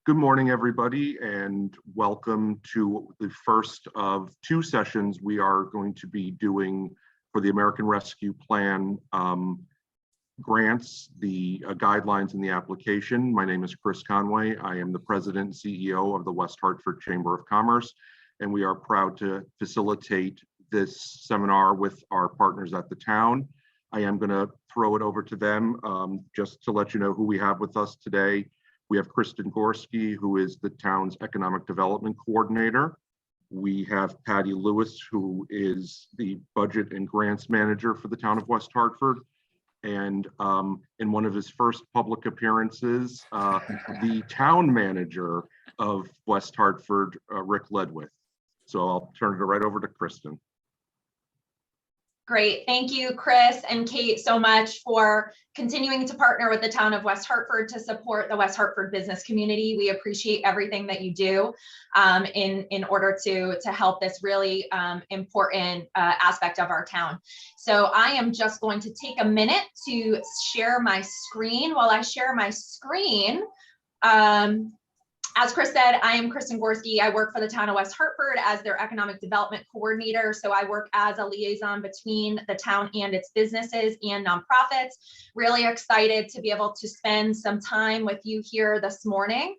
Good morning, everybody, and welcome to the first of two sessions we are going to be doing for the American Rescue Plan grants, the guidelines and the application. My name is Chris Conway. I am the President and CEO of the West Hartford Chamber of Commerce, and we are proud to facilitate this seminar with our partners at the town. I am going to throw it over to them just to let you know who we have with us today. We have Kristen Gorski, who is the town's economic development coordinator. We have Patty Lewis, who is the budget and grants manager for the town of West Hartford. And in one of his first public appearances, the town manager of West Hartford, Rick Ledwith. So I'll turn it right over to Kristen. Great. Thank you, Chris and Kate, so much for continuing to partner with the town of West Hartford to support the West Hartford business community. We appreciate everything that you do in order to help this really important aspect of our town. So I am just going to take a minute to share my screen. While I share my screen, as Chris said, I am Kristen Gorski. I work for the town of West Hartford as their economic development coordinator. So I work as a liaison between the town and its businesses and nonprofits. Really excited to be able to spend some time with you here this morning.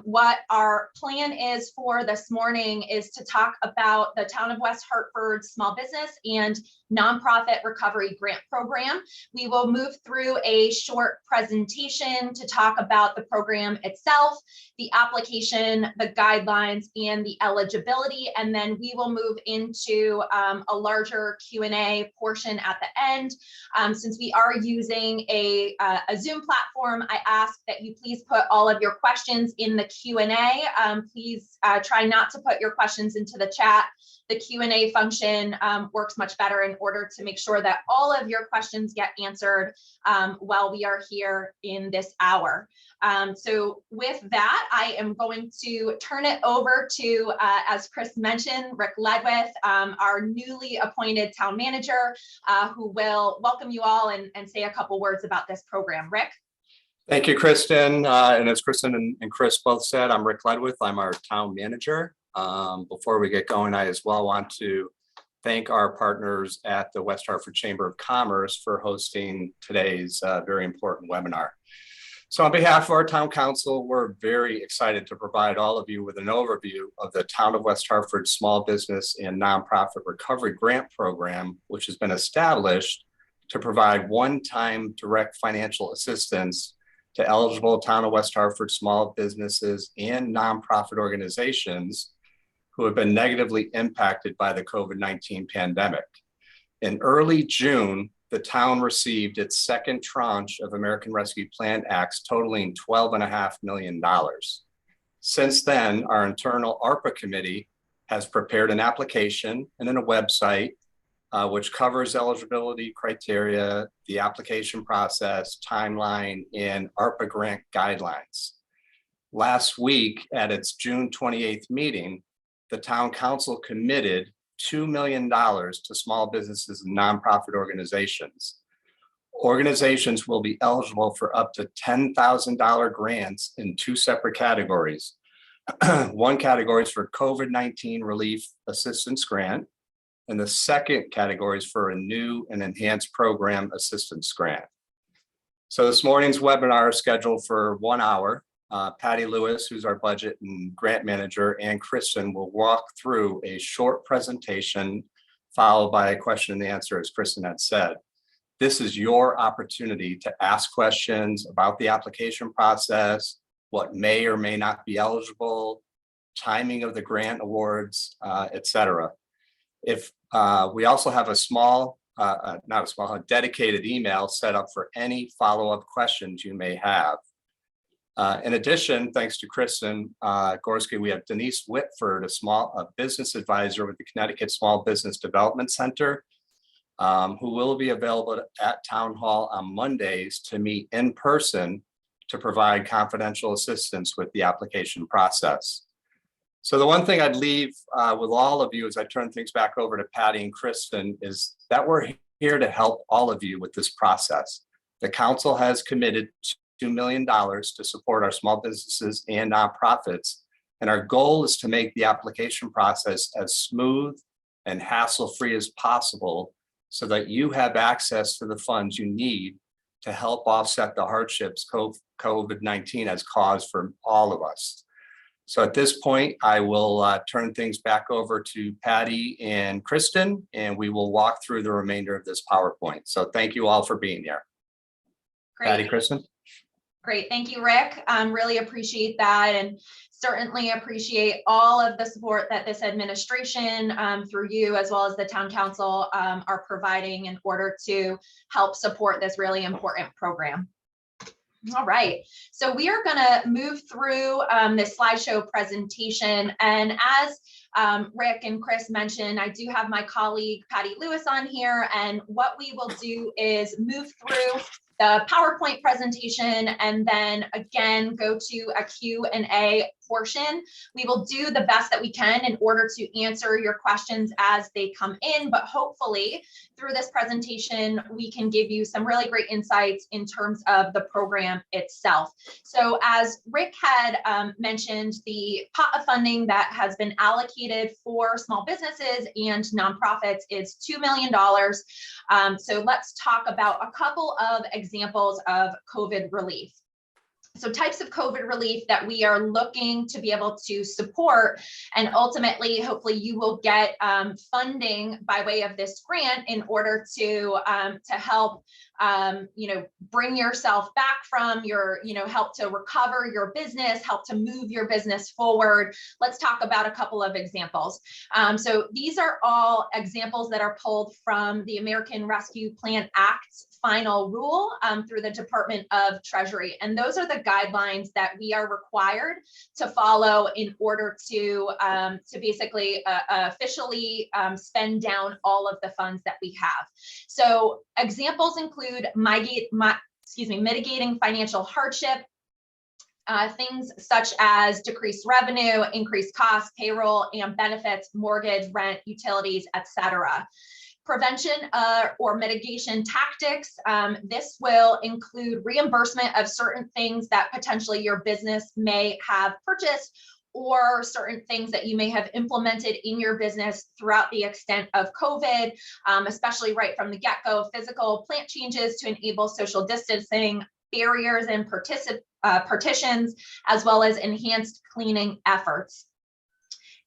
What our plan is for this morning is to talk about the town of West Hartford small business and nonprofit recovery grant program. We will move through a short presentation to talk about the program itself, the application, the guidelines, and the eligibility, and then we will move into a larger Q&A portion at the end. Since we are using a Zoom platform, I ask that you please put all of your questions in the Q&A. Please try not to put your questions into the chat. The Q&A function works much better in order to make sure that all of your questions get answered while we are here in this hour. So with that, I am going to turn it over to, as Chris mentioned, Rick Ledwith, our newly appointed town manager, who will welcome you all and say a couple words about this program. Rick? Thank you, Kristen. And as Kristen and Chris both said, I'm Rick Ledwith. I'm our town manager. Before we get going, I as well want to thank our partners at the West Hartford Chamber of Commerce for hosting today's very important webinar. So on behalf of our town council, we're very excited to provide all of you with an overview of the Town of West Hartford Small Business and Nonprofit Recovery Grant Program, which has been established to provide one-time direct financial assistance to eligible Town of West Hartford small businesses and nonprofit organizations who have been negatively impacted by the COVID-19 pandemic. In early June, the town received its second tranche of American Rescue Plan Acts totaling $12.5 million. Since then, our internal ARPA committee has prepared an application and then a website which covers eligibility criteria, the application process, timeline, and ARPA grant guidelines. Last week at its June 28th meeting, the town council committed $2 million to small businesses and nonprofit organizations. Organizations will be eligible for up to $10,000 grants in two separate categories. One category is for COVID-19 relief assistance grant, and the second category is for a new and enhanced program assistance grant. So this morning's webinar is scheduled for 1 hour. Patty Lewis, who's our budget and grant manager, and Kristen will walk through a short presentation followed by a question and answer, as Kristen had said. This is your opportunity to ask questions about the application process, what may or may not be eligible, timing of the grant awards, etc. If we also have a dedicated email set up for any follow-up questions you may have. In addition, thanks to Kristen Gorski, we have Denise Whitford, a business advisor with the Connecticut Small Business Development Center, who will be available at Town Hall on Mondays to meet in person to provide confidential assistance with the application process. So the one thing I'd leave with all of you as I turn things back over to Patty and Kristen is that we're here to help all of you with this process. The council has committed $2 million to support our small businesses and nonprofits. And our goal is to make the application process as smooth and hassle-free as possible so that you have access to the funds you need to help offset the hardships COVID-19 has caused for all of us. So at this point, I will turn things back over to Patty and Kristen, and we will walk through the remainder of this PowerPoint. So thank you all for being here. Great. Patty, Kristen. Great. Thank you, Rick. Really appreciate that, and certainly appreciate all of the support that this administration through you as well as the town council are providing in order to help support this really important program. All right, so we are going to move through this slideshow presentation, and as Rick and Chris mentioned, I do have my colleague Patty Lewis on here, and what we will do is move through the PowerPoint presentation and then again go to a Q&A portion. We will do the best that we can in order to answer your questions as they come in, but hopefully through this presentation, we can give you some really great insights in terms of the program itself. So as Rick had mentioned, the pot of funding that has been allocated for small businesses and nonprofits is $2 million. So let's talk about a couple of examples of COVID relief. So types of COVID relief that we are looking to be able to support, and ultimately, hopefully you will get funding by way of this grant in order to help, bring yourself back from your, help to recover your business, help to move your business forward. Let's talk about a couple of examples. So these are all examples that are pulled from the American Rescue Plan Act's final rule through the Department of Treasury. And those are the guidelines that we are required to follow in order to basically officially spend down all of the funds that we have. So examples include mitigating financial hardship, things such as decreased revenue, increased costs, payroll and benefits, mortgage, rent, utilities, etc. Prevention or mitigation tactics. This will include reimbursement of certain things that potentially your business may have purchased, or certain things that you may have implemented in your business throughout the extent of COVID, especially right from the get-go, physical plant changes to enable social distancing, barriers and partitions, as well as enhanced cleaning efforts.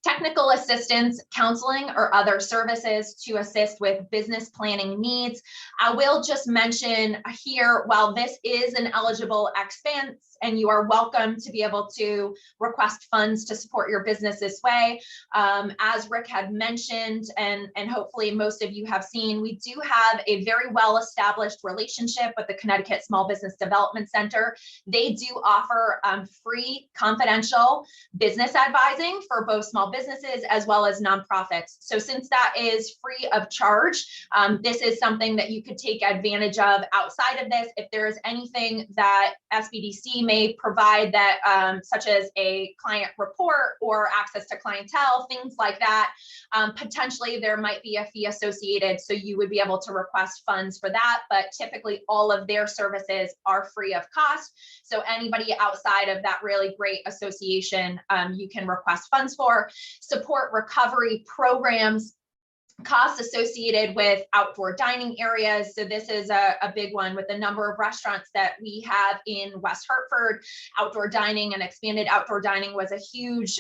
Technical assistance, counseling, or other services to assist with business planning needs. I will just mention here, while this is an eligible expense and you are welcome to be able to request funds to support your business this way, as Rick had mentioned, and hopefully most of you have seen, we do have a very well-established relationship with the Connecticut Small Business Development Center. They do offer free confidential business advising for both small businesses as well as nonprofits. So since that is free of charge, this is something that you could take advantage of outside of this. If there is anything that SBDC may provide that, such as a client report or access to clientele, things like that, potentially there might be a fee associated. So you would be able to request funds for that, but typically all of their services are free of cost. So anybody outside of that really great association, you can request funds for. Support recovery programs, costs associated with outdoor dining areas. So this is a big one with the number of restaurants that we have in West Hartford. Outdoor dining and expanded outdoor dining was a huge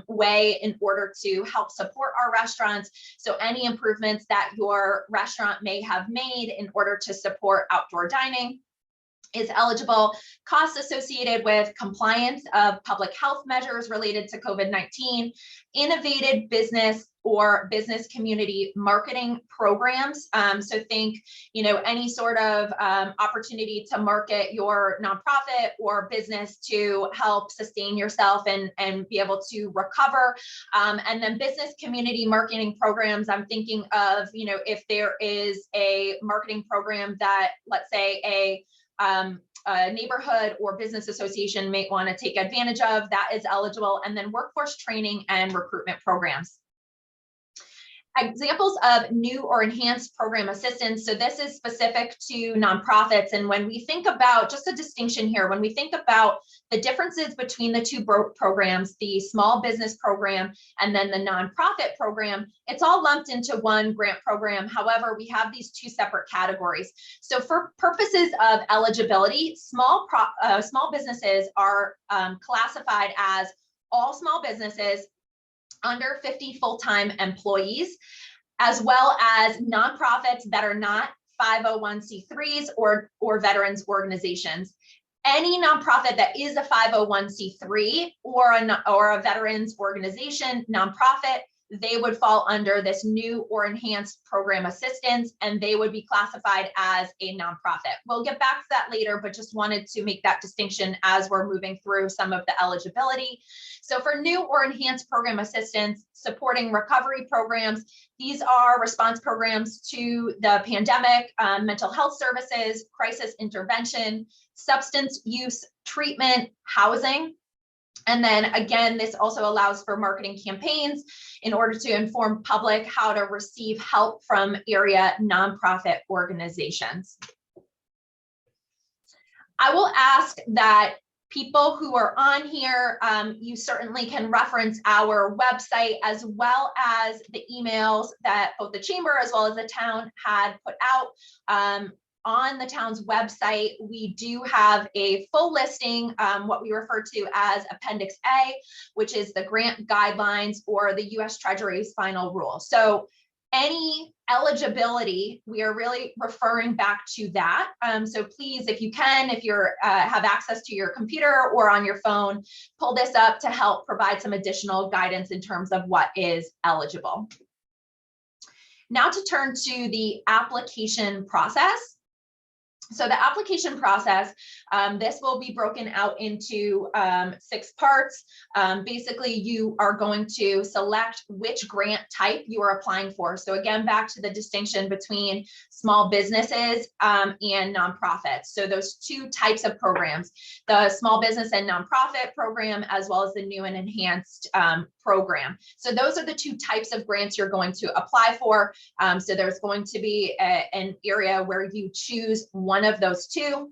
way in order to help support our restaurants. So any improvements that your restaurant may have made in order to support outdoor dining is eligible. Costs associated with compliance of public health measures related to COVID-19, innovative business or business community marketing programs. So think, any sort of opportunity to market your nonprofit or business to help sustain yourself and be able to recover. And then business community marketing programs, I'm thinking of, if there is a marketing program that, let's say, a neighborhood or business association may want to take advantage of, that is eligible. And then workforce training and recruitment programs. Examples of new or enhanced program assistance. So this is specific to nonprofits. And when we think about, just a distinction here, when we think about the differences between the two programs, the small business program and then the nonprofit program, it's all lumped into one grant program. However, we have these two separate categories. So for purposes of eligibility, small businesses are classified as all small businesses under 50 full-time employees, as well as nonprofits that are not 501c3s or veterans organizations. Any nonprofit that is a 501c3 or a veterans organization nonprofit, they would fall under this new or enhanced program assistance, and they would be classified as a nonprofit. We'll get back to that later, but just wanted to make that distinction as we're moving through some of the eligibility. So for new or enhanced program assistance, supporting recovery programs, these are response programs to the pandemic, mental health services, crisis intervention, substance use treatment, housing. And then again, this also allows for marketing campaigns in order to inform public how to receive help from area nonprofit organizations. I will ask that people who are on here, you certainly can reference our website as well as the emails that both the chamber as well as the town had put out. On the town's website, we do have a full listing, what we refer to as Appendix A, which is the grant guidelines or the U.S. Treasury's final rule. So any eligibility, we are really referring back to that. So please, if you can, if you're have access to your computer or on your phone, pull this up to help provide some additional guidance in terms of what is eligible. Now to turn to the application process. So the application process, this will be broken out into 6 parts. Basically, you are going to select which grant type you are applying for. So again, back to the distinction between small businesses and nonprofits. So those 2 types of programs, the small business and nonprofit program, as well as the new and enhanced program. So those are the 2 types of grants you're going to apply for. So there's going to be an area where you choose one of those 2.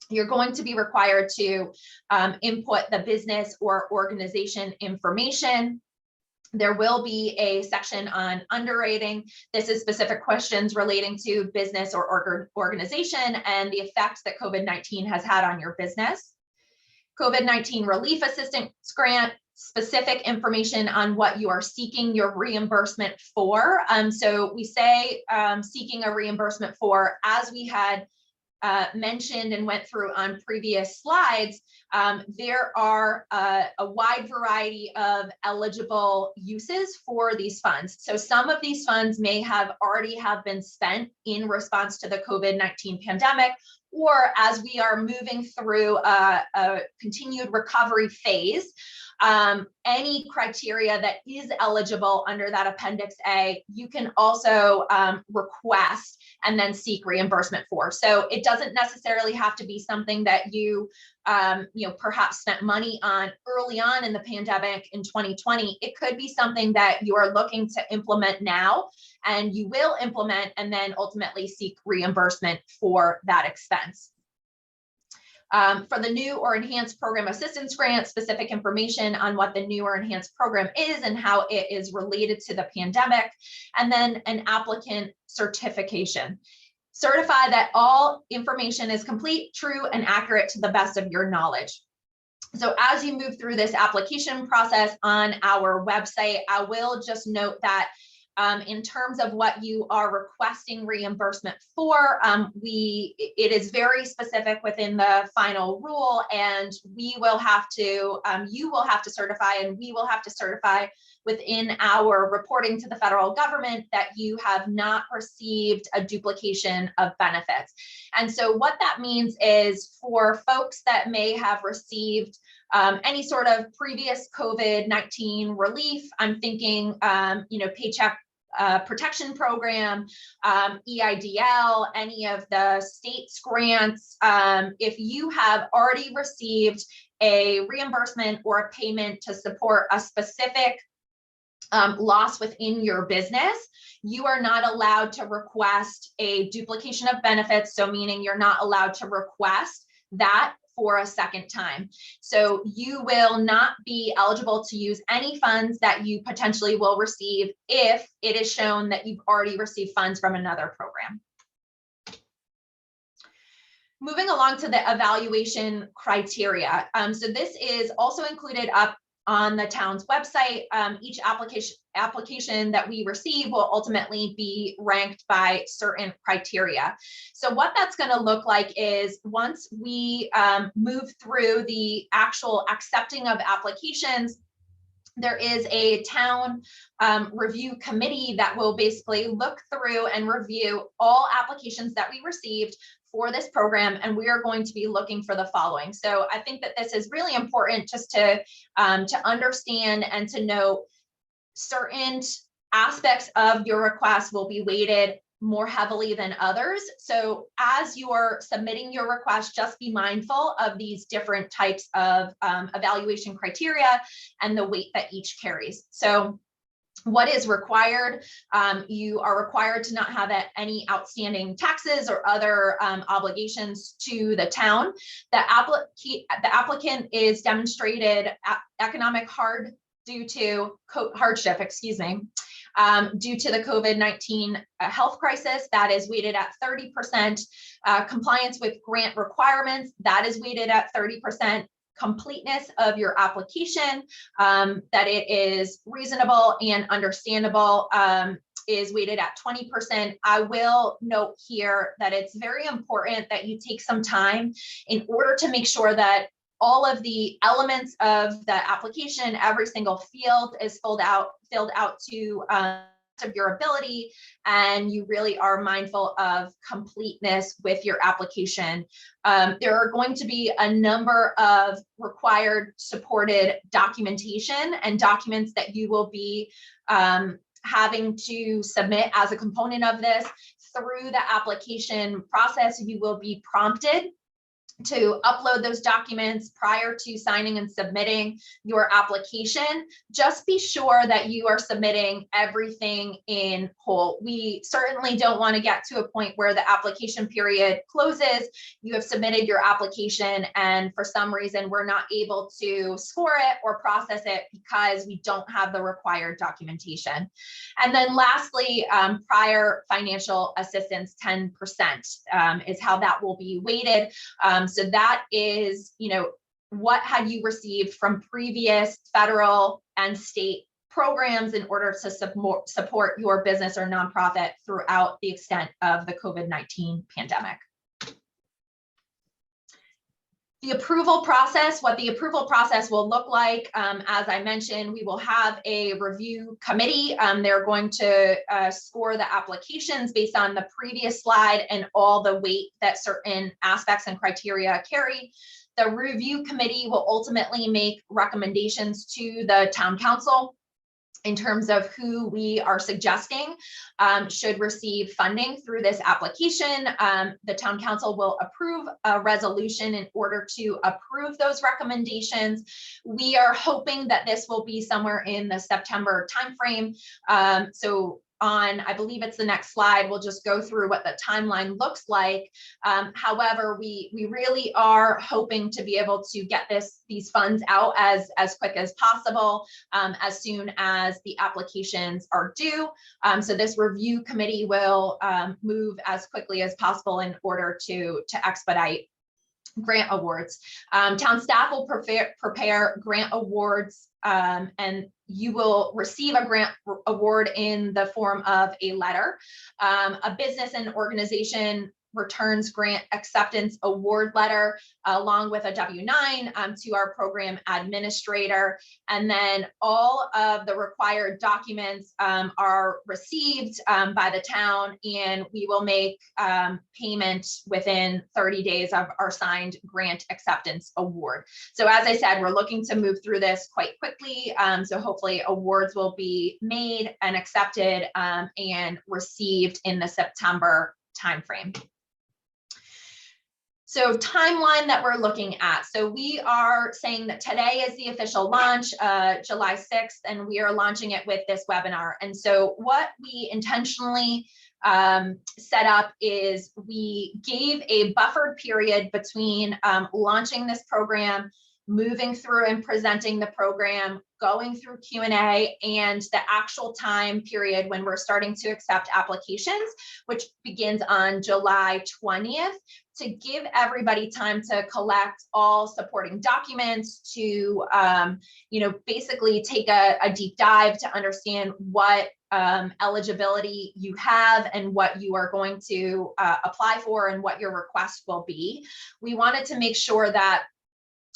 You're going to be required to input the business or organization information. There will be a section on underwriting. This is specific questions relating to business or organization and the effects that COVID-19 has had on your business. COVID-19 relief assistance grant, specific information on what you are seeking your reimbursement for. So we say seeking a reimbursement for, as we had mentioned and went through on previous slides, there are a wide variety of eligible uses for these funds. So some of these funds may have already been spent in response to the COVID-19 pandemic, or as we are moving through a continued recovery phase. Any criteria that is eligible under that Appendix A, you can also request and then seek reimbursement for. So it doesn't necessarily have to be something that you perhaps spent money on early on in the pandemic in 2020. It could be something that you are looking to implement now, and you will implement and then ultimately seek reimbursement for that expense. For the new or enhanced program assistance grant, specific information on what the new or enhanced program is and how it is related to the pandemic, and then an applicant certification. Certify that all information is complete, true, and accurate to the best of your knowledge. So as you move through this application process on our website, I will just note that in terms of what you are requesting reimbursement for, it is very specific within the final rule, and we will have to, you will have to certify, and we will have to certify within our reporting to the federal government that you have not received a duplication of benefits. And so what that means is for folks that may have received any sort of previous COVID-19 relief, I'm thinking, Paycheck Protection Program, EIDL, any of the state's grants, if you have already received a reimbursement or a payment to support a specific loss within your business, you are not allowed to request a duplication of benefits. So meaning you're not allowed to request that for a second time. So you will not be eligible to use any funds that you potentially will receive if it is shown that you've already received funds from another program. Moving along to the evaluation criteria. So this is also included up on the town's website. Each application that we receive will ultimately be ranked by certain criteria. So what that's going to look like is once we move through the actual accepting of applications, there is a town review committee that will basically look through and review all applications that we received for this program, and we are going to be looking for the following. So I think that this is really important just to understand and to know certain aspects of your request will be weighted more heavily than others. So as you are submitting your request, just be mindful of these different types of evaluation criteria and the weight that each carries. So what is required? You are required to not have any outstanding taxes or other obligations to the town. The applicant is demonstrated economic hardship, due to the COVID-19 health crisis. That is weighted at 30%. Compliance with grant requirements, that is weighted at 30%. Completeness of your application, that it is reasonable and understandable, is weighted at 20%. I will note here that it's very important that you take some time in order to make sure that all of the elements of the application, every single field is filled out to of your ability, and you really are mindful of completeness with your application. There are going to be a number of required supported documentation and documents that you will be having to submit as a component of this. Through the application process, you will be prompted to upload those documents prior to signing and submitting your application. Just be sure that you are submitting everything in whole. We certainly don't want to get to a point where the application period closes, you have submitted your application, and for some reason we're not able to score it or process it because we don't have the required documentation. And then lastly, prior financial assistance, 10% is how that will be weighted. So that is, what had you received from previous federal and state programs in order to support your business or nonprofit throughout the extent of the COVID-19 pandemic. The approval process, what the approval process will look like, as I mentioned, we will have a review committee. They're going to score the applications based on the previous slide and all the weight that certain aspects and criteria carry. The review committee will ultimately make recommendations to the town council in terms of who we are suggesting should receive funding through this application. The town council will approve a resolution in order to approve those recommendations. We are hoping that this will be somewhere in the September timeframe. So on, I believe it's the next slide, we'll just go through what the timeline looks like. However, we really are hoping to be able to get these funds out as quick as possible, as soon as the applications are due. So this review committee will move as quickly as possible in order to expedite grant awards. Town staff will prepare grant awards, and you will receive a grant award in the form of a letter. A business and organization returns grant acceptance award letter along with a W-9 to our program administrator. And then all of the required documents are received by the town, and we will make payment within 30 days of our signed grant acceptance award. So as I said, we're looking to move through this quite quickly. So hopefully awards will be made and accepted and received in the September timeframe. So timeline that we're looking at. So we are saying that today is the official launch, July 6th, and we are launching it with this webinar. And so what we intentionally set up is we gave a buffered period between launching this program, moving through and presenting the program, going through Q&A, and the actual time period when we're starting to accept applications, which begins on July 20th, to give everybody time to collect all supporting documents, to basically take a deep dive to understand what eligibility you have and what you are going to apply for and what your request will be. We wanted to make sure that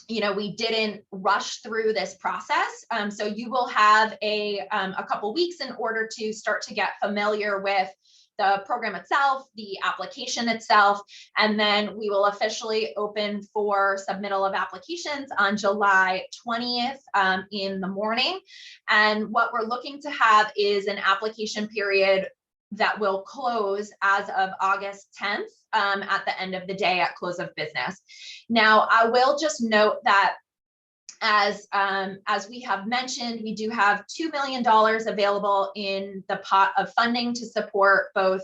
we didn't rush through this process. So you will have a couple weeks in order to start to get familiar with the program itself, the application itself, and then we will officially open for submittal of applications on July 20th in the morning. And what we're looking to have is an application period that will close as of August 10th at the end of the day at close of business. Now, I will just note that as we have mentioned, we do have $2 million available in the pot of funding to support both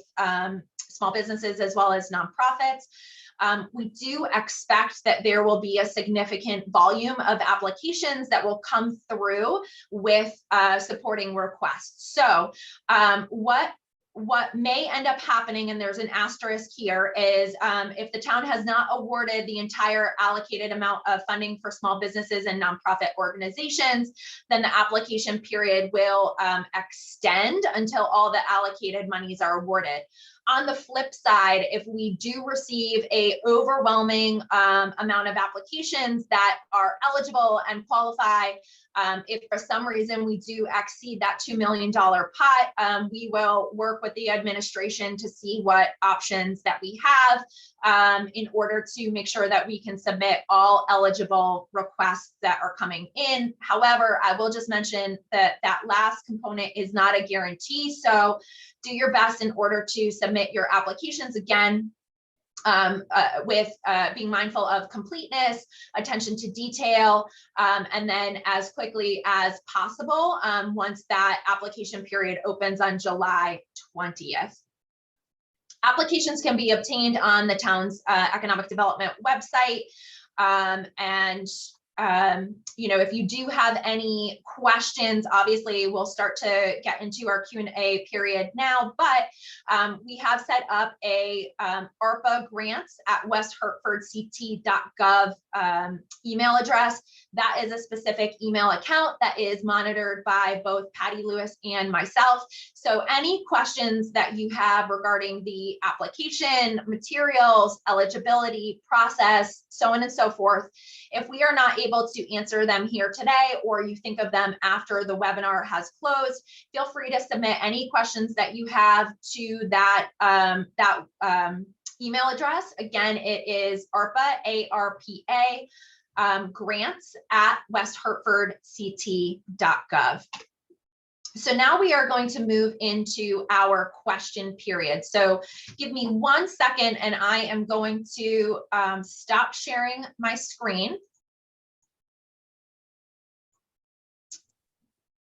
small businesses as well as nonprofits. We do expect that there will be a significant volume of applications that will come through with supporting requests. So what may end up happening, and there's an asterisk here, is if the town has not awarded the entire allocated amount of funding for small businesses and nonprofit organizations, then the application period will extend until all the allocated monies are awarded. On the flip side, if we do receive an overwhelming amount of applications that are eligible and qualify, if for some reason we do exceed that $2 million pot, we will work with the administration to see what options that we have in order to make sure that we can submit all eligible requests that are coming in. However, I will just mention that that last component is not a guarantee. So do your best in order to submit your applications, again, with being mindful of completeness, attention to detail, and then as quickly as possible once that application period opens on July 20th. Applications can be obtained on the town's economic development website. If you do have any questions, obviously we'll start to get into our Q&A period now, but we have set up a ARPA grants at westhartfordct.gov email address. That is a specific email account that is monitored by both Patty Lewis and myself. So any questions that you have regarding the application, materials, eligibility, process, so on and so forth, if we are not able to answer them here today, or you think of them after the webinar has closed, feel free to submit any questions that you have to that email address. Again, it is ARPA, A-R-P-A, grants at westhartfordct.gov. So now we are going to move into our question period. So give me 1 second and I am going to stop sharing my screen.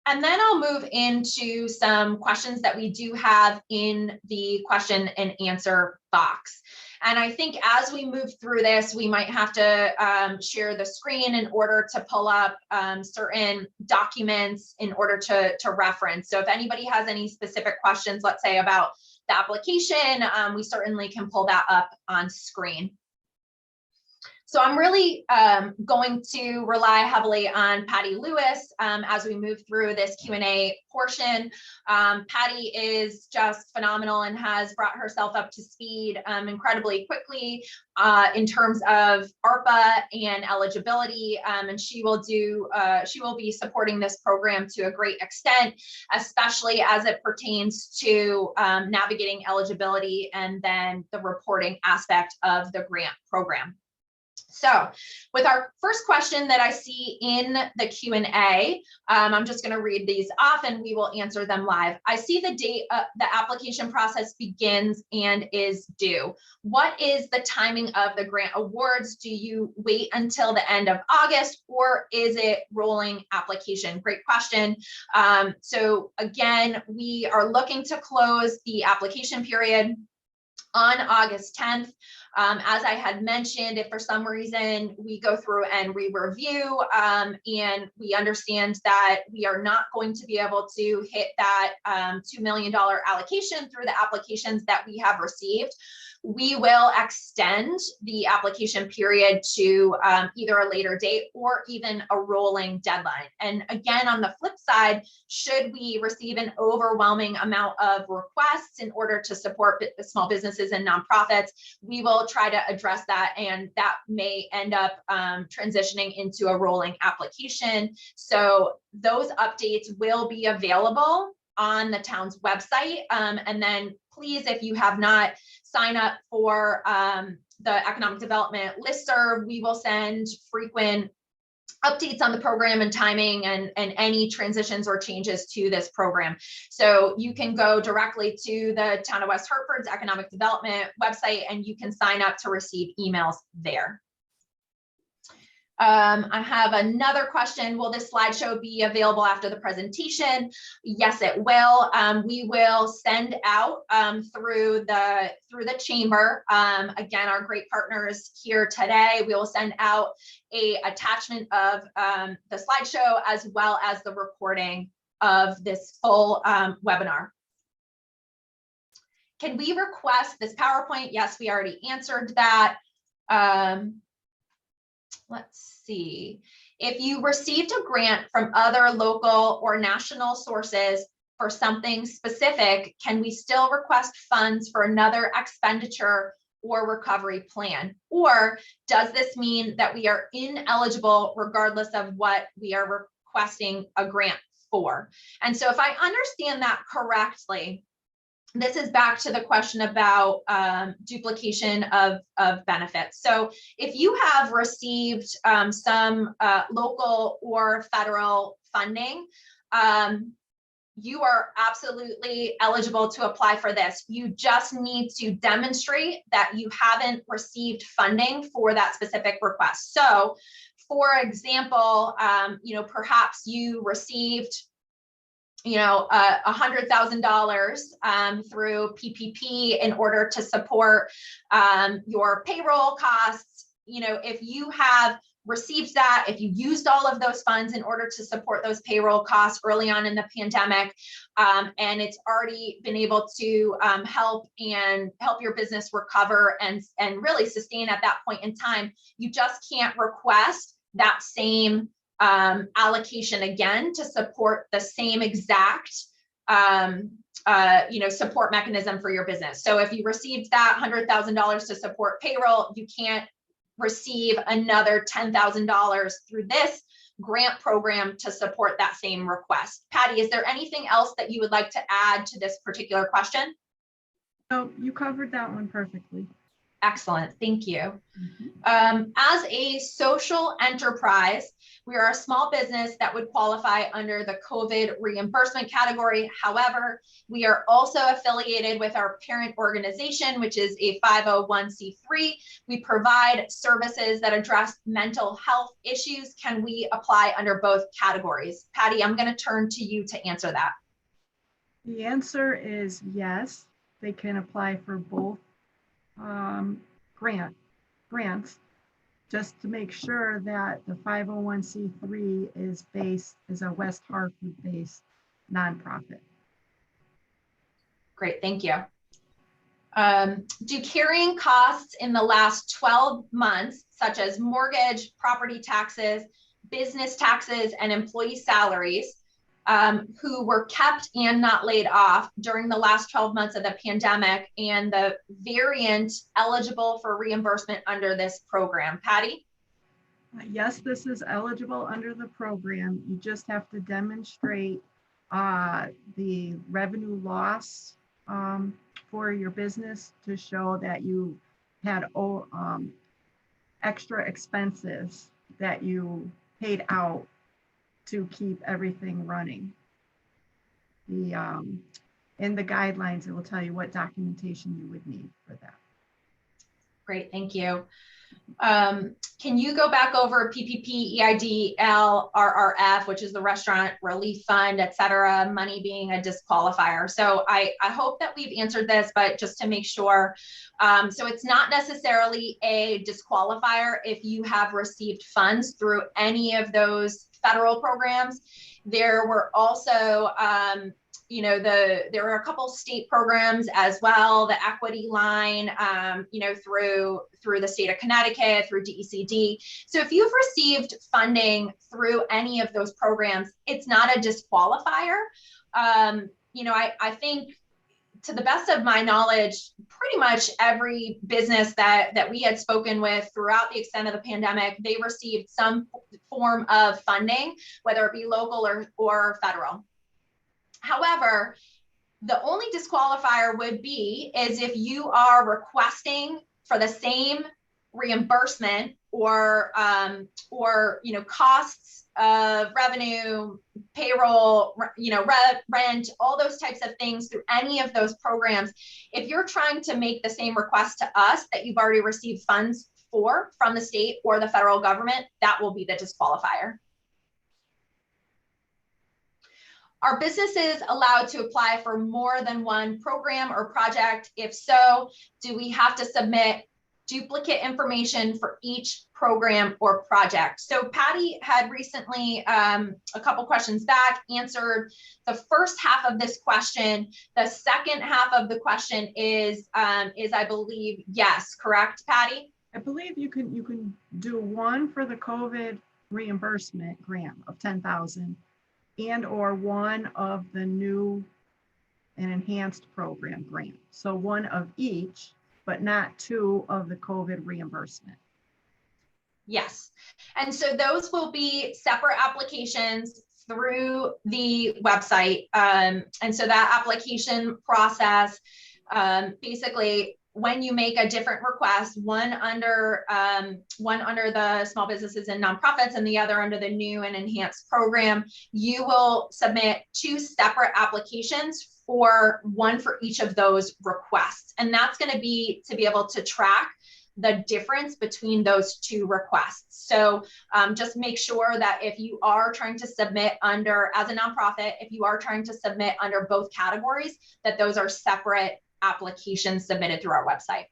And then I'll move into some questions that we do have in the question and answer box. And I think as we move through this, we might have to share the screen in order to pull up certain documents in order to reference. So if anybody has any specific questions, let's say about the application, we certainly can pull that up on screen. So I'm really going to rely heavily on Patty Lewis as we move through this Q&A portion. Patty is just phenomenal and has brought herself up to speed incredibly quickly in terms of ARPA and eligibility, and she will be supporting this program to a great extent, especially as it pertains to navigating eligibility and then the reporting aspect of the grant program. So with our first question that I see in the Q&A, I'm just going to read these off and we will answer them live. I see the date the application process begins and is due. What is the timing of the grant awards? Do you wait until the end of August or is it rolling application? Great question. So again, we are looking to close the application period on August 10th. As I had mentioned, if for some reason we go through and re-review and we understand that we are not going to be able to hit that $2 million allocation through the applications that we have received, we will extend the application period to either a later date or even a rolling deadline. And again, on the flip side, should we receive an overwhelming amount of requests in order to support small businesses and nonprofits, we will try to address that, and that may end up transitioning into a rolling application. So those updates will be available on the town's website. And then please, if you have not signed up for the economic development listserv, we will send frequent updates on the program and timing and any transitions or changes to this program. So you can go directly to the Town of West Hartford's economic development website and you can sign up to receive emails there. I have another question. Will this slideshow be available after the presentation? Yes, it will. We will send out through the chamber. Again, our great partners here today, we will send out a attachment of the slideshow as well as the recording of this full webinar. Can we request this PowerPoint? Yes, we already answered that. Let's see. If you received a grant from other local or national sources for something specific, can we still request funds for another expenditure or recovery plan? Or does this mean that we are ineligible regardless of what we are requesting a grant for? And so if I understand that correctly, this is back to the question about duplication of benefits. So if you have received some local or federal funding, you are absolutely eligible to apply for this. You just need to demonstrate that you haven't received funding for that specific request. So for example, perhaps you received $100,000 through PPP in order to support your payroll costs. If you have received that, if you used all of those funds in order to support those payroll costs early on in the pandemic, and it's already been able to help your business recover and really sustain at that point in time, you just can't request that same allocation again to support the same exact support mechanism for your business. So if you received that $100,000 to support payroll, you can't receive another $10,000 through this grant program to support that same request. Patty, is there anything else that you would like to add to this particular question? No, you covered that one perfectly. Excellent, thank you. As a social enterprise, we are a small business that would qualify under the COVID reimbursement category. However, we are also affiliated with our parent organization, which is a 501c3. We provide services that address mental health issues. Can we apply under both categories? Patty, I'm going to turn to you to answer that. The answer is yes, they can apply for both grants, just to make sure that the 501c3 is a West Hartford based nonprofit. Great, thank you. Do carrying costs in the last 12 months, such as mortgage, property taxes, business taxes, and employee salaries, who were kept and not laid off during the last 12 months of the pandemic, and the variant eligible for reimbursement under this program? Patty? Yes, this is eligible under the program. You just have to demonstrate the revenue loss for your business to show that you had extra expenses that you paid out to keep everything running. In the guidelines, it will tell you what documentation you would need for that. Great, thank you. Can you go back over PPP, EIDL, RRF, which is the Restaurant Relief Fund, et cetera, money being a disqualifier? So I hope that we've answered this, but just to make sure. So it's not necessarily a disqualifier if you have received funds through any of those federal programs. There were also, there were a couple state programs as well, the equity line, through the state of Connecticut, through DECD. So if you've received funding through any of those programs, it's not a disqualifier. I think, to the best of my knowledge, pretty much every business that we had spoken with throughout the extent of the pandemic, they received some form of funding, whether it be local or federal. However, the only disqualifier would be is if you are requesting for the same reimbursement or costs of revenue, payroll, rent, all those types of things through any of those programs. If you're trying to make the same request to us that you've already received funds for from the state or the federal government, that will be the disqualifier. Are businesses allowed to apply for more than one program or project? If so, do we have to submit duplicate information for each program or project? So Patty had recently, a couple questions back, answered the first half of this question. The second half of the question is I believe, yes, correct, Patty? I believe you can do one for the COVID reimbursement grant of 10,000. and or one of the new and enhanced program grant. So one of each, but not two of the COVID reimbursement. Yes. And so those will be separate applications through the website. And so that application process, basically, when you make a different request, one under the small businesses and nonprofits and the other under the new and enhanced program, you will submit two separate applications for one for each of those requests. And that's going to be able to track the difference between those two requests. So just make sure that if you are trying to submit under, as a nonprofit, if you are trying to submit under both categories, that those are separate applications submitted through our website.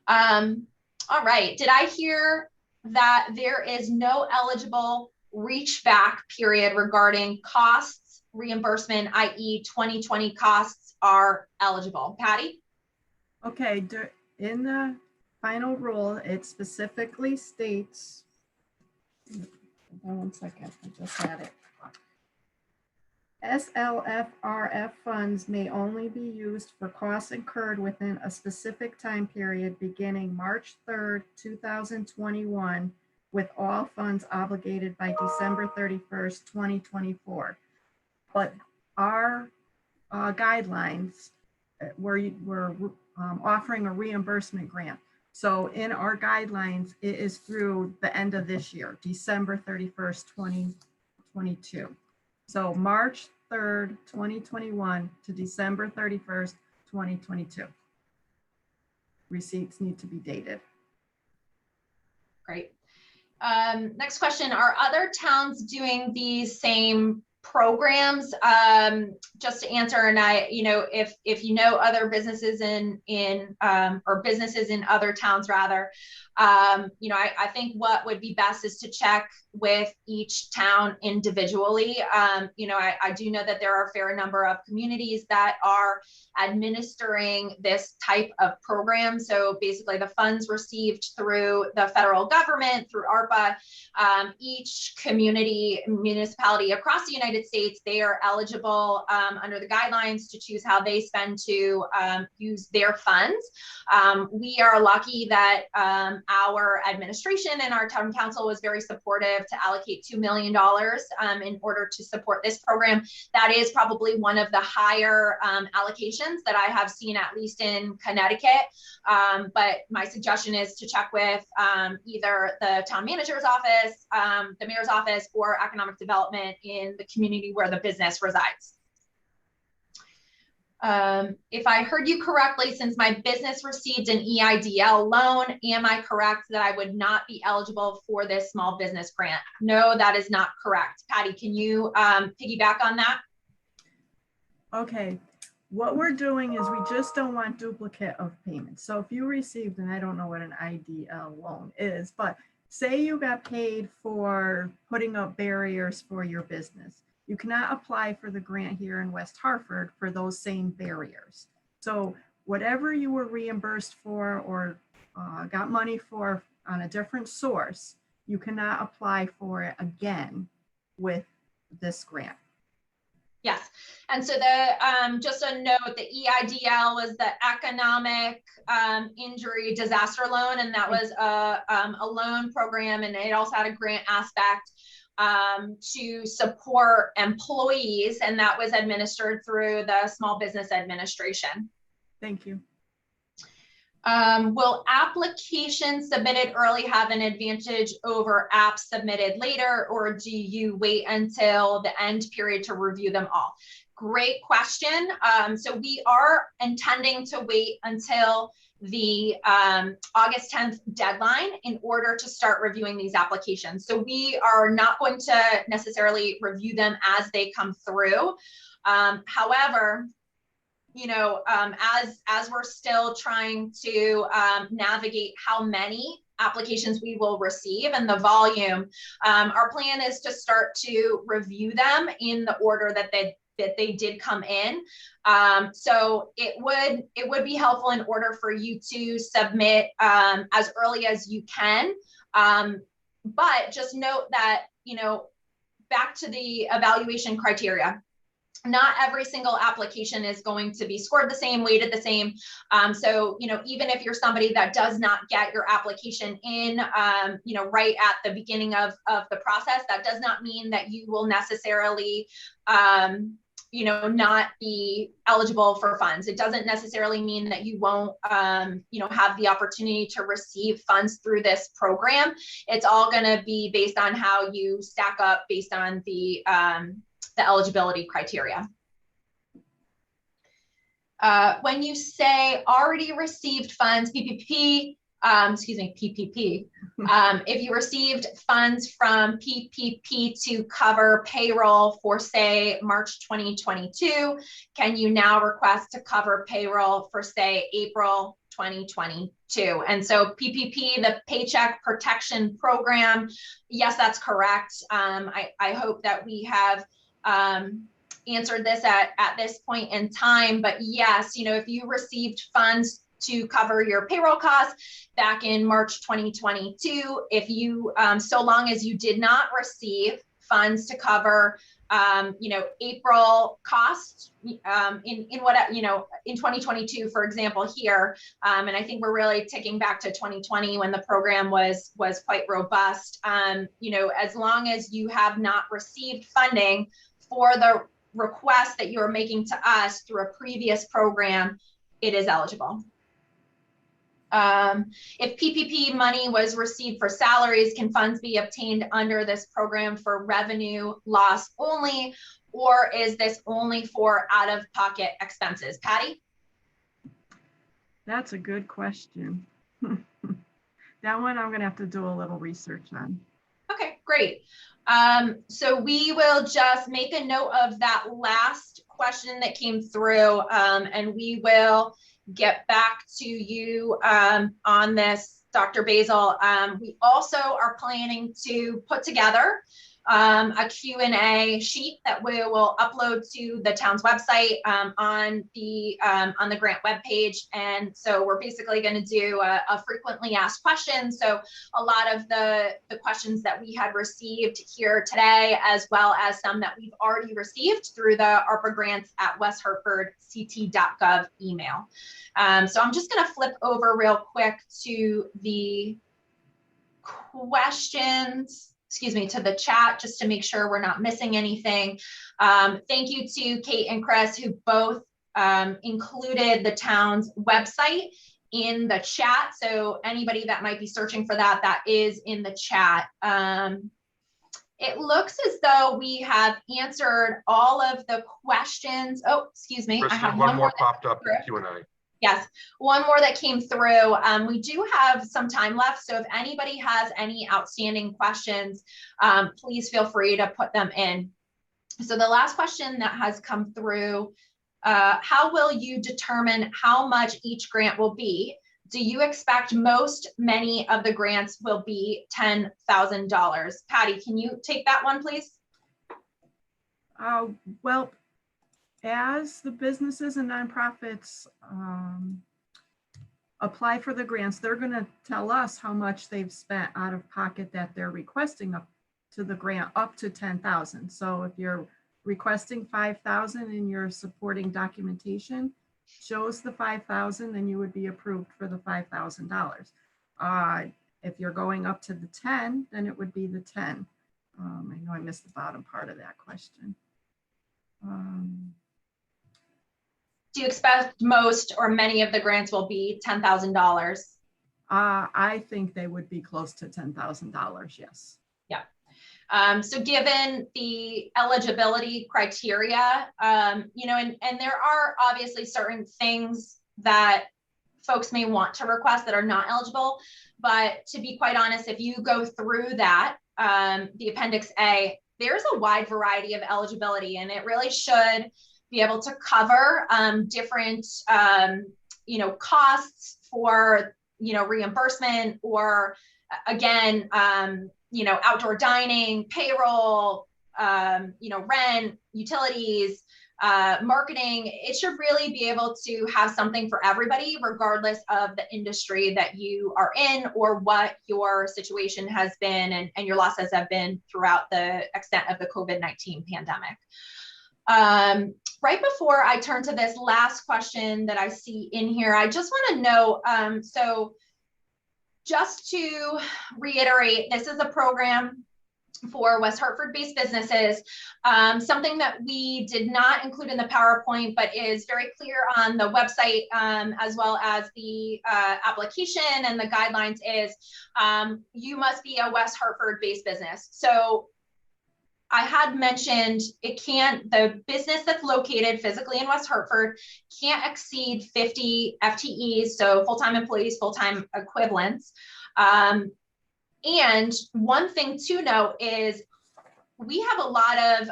All right, did I hear that there is no eligible reach back period regarding costs reimbursement, i.e. 2020 costs are eligible? Patty? Okay, in the final rule, it specifically states, hold on 1 second, I just had it. SLFRF funds may only be used for costs incurred within a specific time period beginning March 3rd, 2021, with all funds obligated by December 31st, 2024. But our guidelines we're offering a reimbursement grant. So in our guidelines, it is through the end of this year, December 31st, 2022. So March 3rd, 2021 to December 31st, 2022. Receipts need to be dated. Great. Next question, are other towns doing these same programs? Just to answer, and if you know other businesses or businesses in other towns rather, I think what would be best is to check with each town individually. I do know that there are a fair number of communities that are administering this type of program. So basically the funds received through the federal government, through ARPA, each municipality across the United States, they are eligible under the guidelines to choose how they spend to use their funds. We are lucky that our administration and our town council was very supportive to allocate $2 million in order to support this program. That is probably one of the higher allocations that I have seen, at least in Connecticut. But my suggestion is to check with either the town manager's office, the mayor's office, or economic development in the community where the business resides. If I heard you correctly, since my business received an EIDL loan, am I correct that I would not be eligible for this small business grant? No, that is not correct. Patty, can you piggyback on that? Okay, what we're doing is we just don't want duplicate of payments. So if you received, and I don't know what an IDL loan is, but say you got paid for putting up barriers for your business, you cannot apply for the grant here in West Hartford for those same barriers. So whatever you were reimbursed for or got money for on a different source, you cannot apply for it again with this grant. Yes, and so the just a note, the EIDL was the Economic Injury Disaster Loan, and that was a loan program, and it also had a grant aspect to support employees, and that was administered through the Small Business Administration. Thank you. Will applications submitted early have an advantage over apps submitted later, or do you wait until the end period to review them all? Great question. So we are intending to wait until the August 10th deadline in order to start reviewing these applications. So we are not going to necessarily review them as they come through. However, you know, as we're still trying to navigate how many applications we will receive and the volume, our plan is to start to review them in the order that they did come in. So it would be helpful in order for you to submit as early as you can. But just note that, you know, back to the evaluation criteria, not every single application is going to be scored the same, weighted the same. So, you know, even if you're somebody that does not get your application in, you know, right at the beginning of the process, that does not mean that you will necessarily, you know, not be eligible for funds. It doesn't necessarily mean that you won't, you know, have the opportunity to receive funds through this program. It's all going to be based on how you stack up based on the eligibility criteria. When you say already received funds, PPP, if you received funds from PPP to cover payroll for, say, March 2022, can you now request to cover payroll for, say, April 2022? And so PPP, the Paycheck Protection Program, yes, that's correct. I hope that we have answered this at this point in time, but yes, you know, if you received funds to cover your payroll costs back in March 2022, if you, so long as you did not receive funds to cover, you know, April costs in what, you know, in 2022, for example, here, and I think we're really ticking back to 2020 when the program was quite robust. You know, as long as you have not received funding for the request that you're making to us through a previous program, it is eligible. If PPP money was received for salaries, can funds be obtained under this program for revenue loss only, or is this only for out-of-pocket expenses? Patty? That's a good question. That one I'm going to have to do a little research on. Okay, great. So we will just make a note of that last question that came through, and we will get back to you on this, Dr. Basil. We also are planning to put together a Q&A sheet that we will upload to the town's website on the grant webpage. And so we're basically going to do a frequently asked questions. So a lot of the questions that we had received here today, as well as some that we've already received through the ARPA grants at westhartfordct.gov email. So I'm just going to flip over real quick to the questions, excuse me, to the chat just to make sure we're not missing anything. Thank you to Kate and Chris, who both included the town's website in the chat. So anybody that might be searching for that, that is in the chat. It looks as though we have answered all of the questions. Oh, excuse me. Kristen, I have one more popped up in Q&A. Yes, one more that came through. We do have some time left, so if anybody has any outstanding questions, please feel free to put them in. So the last question that has come through, how will you determine how much each grant will be? Do you expect many of the grants will be $10,000? Patty, can you take that one, please? Well, as the businesses and nonprofits apply for the grants, they're going to tell us how much they've spent out of pocket that they're requesting up to the grant up to 10,000. So if you're requesting 5,000 and your supporting documentation shows the 5,000, then you would be approved for the $5,000. If you're going up to the 10, then it would be the 10. I know I missed the bottom part of that question. Do you expect most or many of the grants will be $10,000? I think they would be close to $10,000, yes. Yeah. So given the eligibility criteria, you know, and there are obviously certain things that folks may want to request that are not eligible, but to be quite honest, if you go through that, the Appendix A, there's a wide variety of eligibility, and it really should be able to cover different, you know, costs for, you know, reimbursement or again, you know, outdoor dining, payroll, you know, rent, utilities, marketing. It should really be able to have something for everybody, regardless of the industry that you are in or what your situation has been and your losses have been throughout the extent of the COVID-19 pandemic. Right before I turn to this last question that I see in here, I just want to know, so just to reiterate, this is a program for West Hartford-based businesses, something that we did not include in the PowerPoint, but is very clear on the website, as well as the application and the guidelines is, you must be a West Hartford-based business. So I had mentioned the business that's located physically in West Hartford can't exceed 50 FTEs, so full-time employees, full-time equivalents. And one thing to note is we have a lot of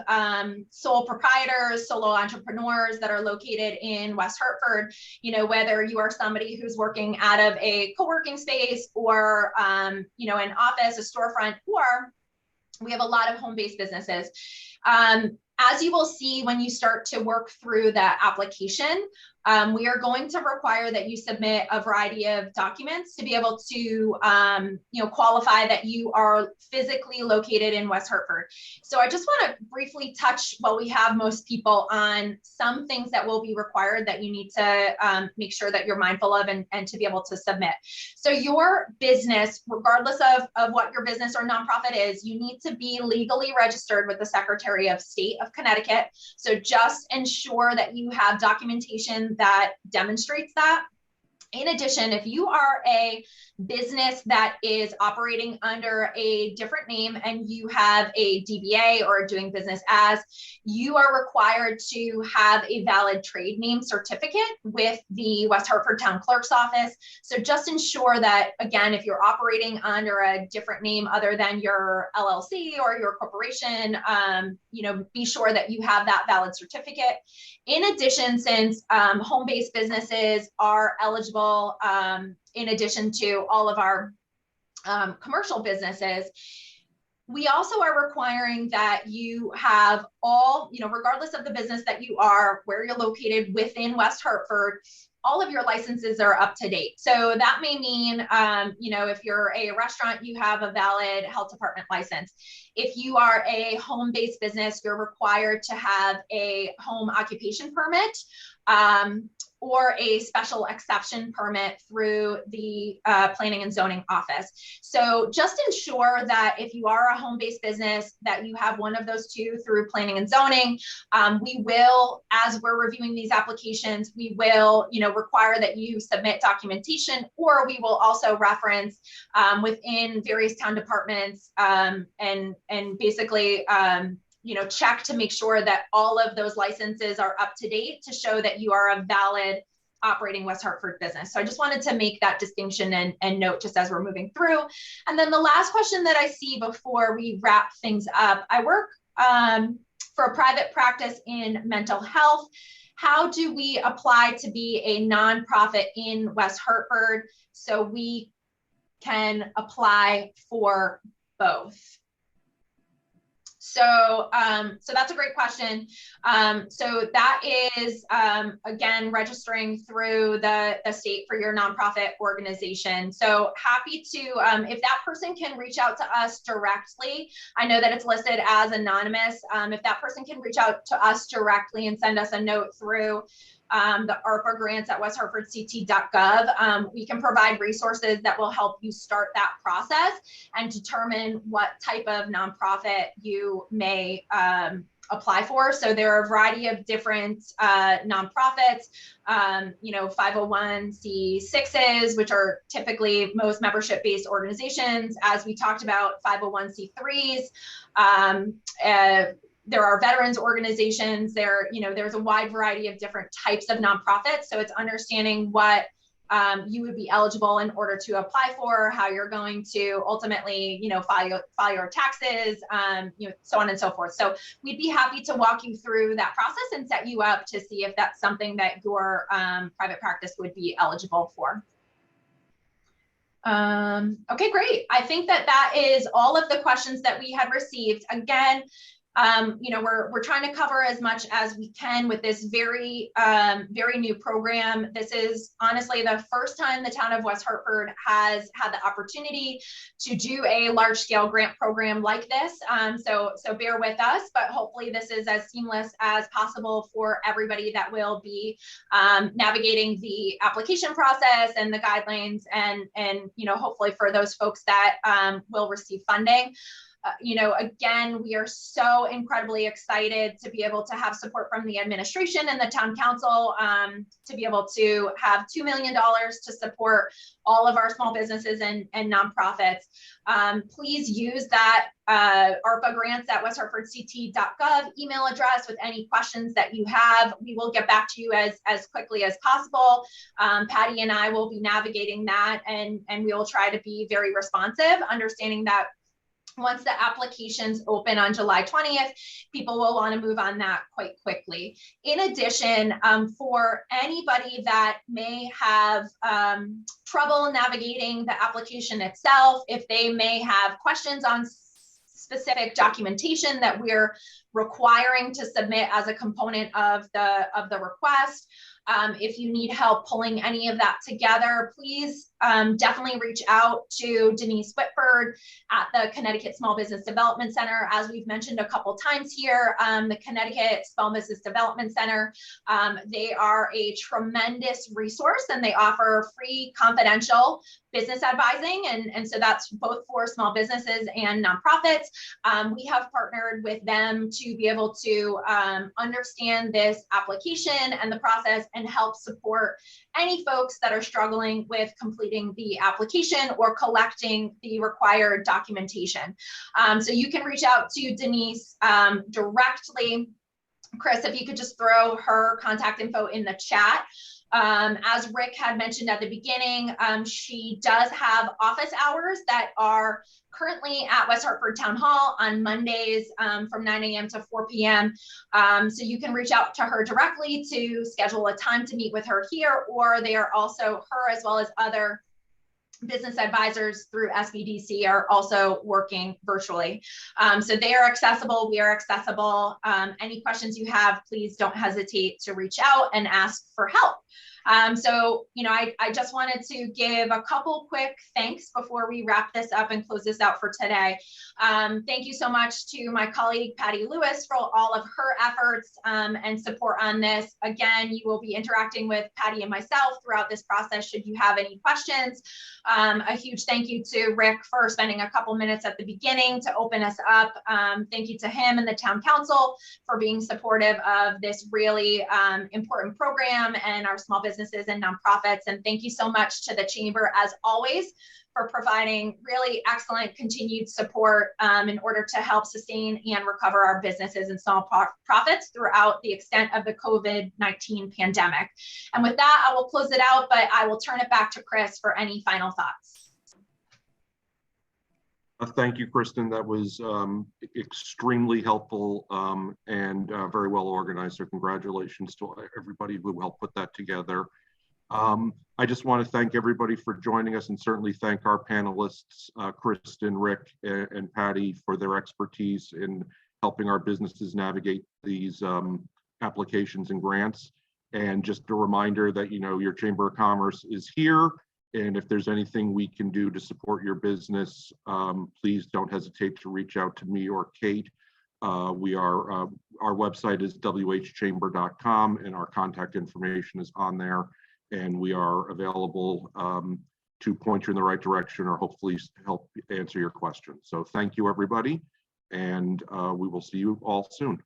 sole proprietors, solo entrepreneurs that are located in West Hartford, you know, whether you are somebody who's working out of a co-working space or, you know, an office, a storefront, or we have a lot of home-based businesses. As you will see when you start to work through the application, we are going to require that you submit a variety of documents to be able to, you know, qualify that you are physically located in West Hartford. So I just want to briefly touch, while we have most people, on some things that will be required that you need to make sure that you're mindful of and to be able to submit. So your business, regardless of what your business or nonprofit is, you need to be legally registered with the Secretary of State of Connecticut. So just ensure that you have documentation that demonstrates that. In addition, if you are a business that is operating under a different name and you have a DBA or doing business as, you are required to have a valid trade name certificate with the West Hartford Town Clerk's Office. So just ensure that, again, if you're operating under a different name other than your LLC or your corporation, you know, be sure that you have that valid certificate. In addition, since home-based businesses are eligible, in addition to all of our commercial businesses, we also are requiring that you have all, you know, regardless of the business that you are, where you're located within West Hartford, all of your licenses are up to date. So that may mean, you know, if you're a restaurant, you have a valid health department license. If you are a home-based business, you're required to have a home occupation permit. or a special exception permit through the Planning and Zoning Office. So just ensure that if you are a home-based business, that you have one of those two through Planning and Zoning. We will, as we're reviewing these applications, we will, require that you submit documentation, or we will also reference within various town departments and basically check to make sure that all of those licenses are up to date to show that you are a valid operating West Hartford business. So I just wanted to make that distinction and note just as we're moving through. And then the last question that I see before we wrap things up, I work for a private practice in mental health. How do we apply to be a nonprofit in West Hartford so we can apply for both? So that's a great question. So that is, again, registering through the state for your nonprofit organization. So happy to, if that person can reach out to us directly, I know that it's listed as anonymous. If that person can reach out to us directly and send us a note through the ARPA grants at westhartfordct.gov, we can provide resources that will help you start that process and determine what type of nonprofit you may apply for. So there are a variety of different nonprofits, 501c6s, which are typically most membership-based organizations. As we talked about, 501c3s, there are veterans organizations, there's a wide variety of different types of nonprofits. So it's understanding what you would be eligible in order to apply for, how you're going to ultimately, file your taxes, so on and so forth. So we'd be happy to walk you through that process and set you up to see if that's something that your private practice would be eligible for. Okay, great. I think that is all of the questions that we had received. Again, we're trying to cover as much as we can with this very new program. This is honestly the first time the town of West Hartford has had the opportunity to do a large scale grant program like this. So bear with us, but hopefully this is as seamless as possible for everybody that will be navigating the application process and the guidelines, and hopefully for those folks that will receive funding. Again, we are so incredibly excited to be able to have support from the administration and the town council to be able to have $2 million to support all of our small businesses and nonprofits. Please use that ARPA grants at westhartfordct.gov email address with any questions that you have. We will get back to you as quickly as possible. Patty and I will be navigating that, and we will try to be very responsive, understanding that once the applications open on July 20th, people will want to move on that quite quickly. In addition, for anybody that may have trouble navigating the application itself, if they may have questions on specific documentation that we're requiring to submit as a component of the request, if you need help pulling any of that together, please definitely reach out to Denise Whitford at the Connecticut Small Business Development Center. As we've mentioned a couple times here, the Connecticut Small Business Development Center, they are a tremendous resource, and they offer free confidential business advising. And so that's both for small businesses and nonprofits. We have partnered with them to be able to understand this application and the process and help support any folks that are struggling with completing the application or collecting the required documentation. So you can reach out to Denise directly. Chris, if you could just throw her contact info in the chat. As Rick had mentioned at the beginning, she does have office hours that are currently at West Hartford Town Hall on Mondays from 9 a.m. to 4 p.m. So you can reach out to her directly to schedule a time to meet with her here, or they are also, her as well as other business advisors through SBDC are also working virtually. So they are accessible, we are accessible. Any questions you have, please don't hesitate to reach out and ask for help. So, I just wanted to give a couple quick thanks before we wrap this up and close this out for today. Thank you so much to my colleague, Patty Lewis, for all of her efforts and support on this. Again, you will be interacting with Patty and myself throughout this process should you have any questions. A huge thank you to Rick for spending a couple minutes at the beginning to open us up. Thank you to him and the town council for being supportive of this really important program and our small businesses and nonprofits. And thank you so much to the chamber, as always, for providing really excellent continued support in order to help sustain and recover our businesses and small profits throughout the extent of the COVID-19 pandemic. And with that, I will close it out, but I will turn it back to Chris for any final thoughts. Thank you, Kristen. That was extremely helpful and very well organized. So congratulations to everybody who helped put that together. I just want to thank everybody for joining us, and certainly thank our panelists, Kristen, Rick, and Patty, for their expertise in helping our businesses navigate these applications and grants. And just a reminder that, your Chamber of Commerce is here. And if there's anything we can do to support your business, please don't hesitate to reach out to me or Kate. Our website is whchamber.com, and our contact information is on there. And we are available to point you in the right direction or hopefully help answer your questions. So thank you, everybody. And we will see you all soon.